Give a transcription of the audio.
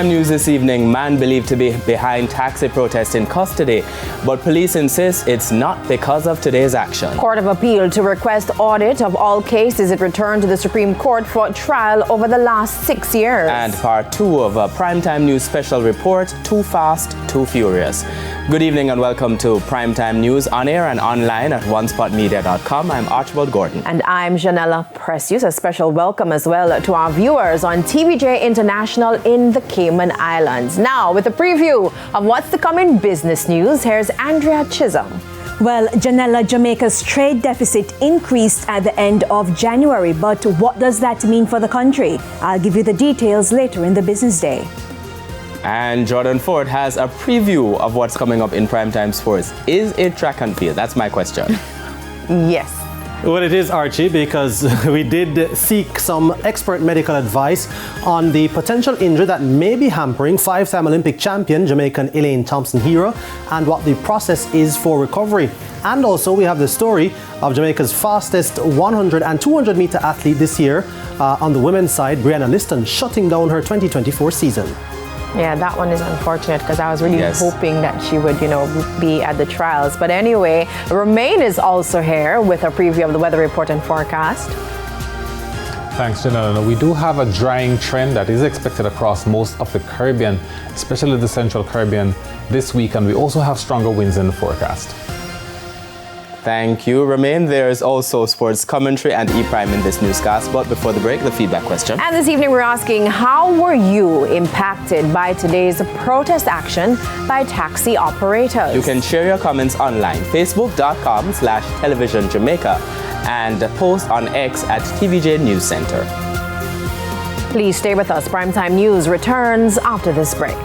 Primetime News this evening, man believed to be behind taxi protest in custody, but police insist it's not because of today's action. Court of Appeal to request audit of all cases it returned to the Supreme Court for trial over the last 6 years. And part 2 of a Primetime News special report, Too Fast, Too Furious. Good evening and welcome to Primetime News on air and online at onespotmedia.com. I'm Archibald Gordon. And I'm Janella Precious. A special welcome as well to our viewers on TVJ International in the Cayman Islands. Now, with a preview of what's to come in business news, here's Andrea Chisholm. Well, Janella, Jamaica's trade deficit increased at the end of January, but what does that mean for the country? I'll give you the details later in the business day. And Jordan Ford has a preview of what's coming up in Primetime Sports. Is it track and field? That's my question. Yes. Well, it is, Archie, because we did seek some expert medical advice on the potential injury that may be hampering 5-time Olympic champion Jamaican Elaine Thompson-Herah and what the process is for recovery. And also we have the story of Jamaica's fastest 100 and 200 meter athlete this year on the women's side, Brianna Liston, shutting down her 2024 season. Yeah, that one is unfortunate because I was really hoping that she would, be at the trials. But anyway, Romain is also here with a preview of the weather report and forecast. Thanks, Janella. We do have a drying trend that is expected across most of the Caribbean, especially the Central Caribbean this week, and we also have stronger winds in the forecast. Thank you, Romain. There's also sports commentary and E-Prime in this newscast. But before the break, the feedback question. And this evening we're asking, how were you impacted by today's protest action by taxi operators? You can share your comments online, facebook.com/televisionjamaica and post on X at TVJ News Center. Please stay with us. Primetime News returns after this break.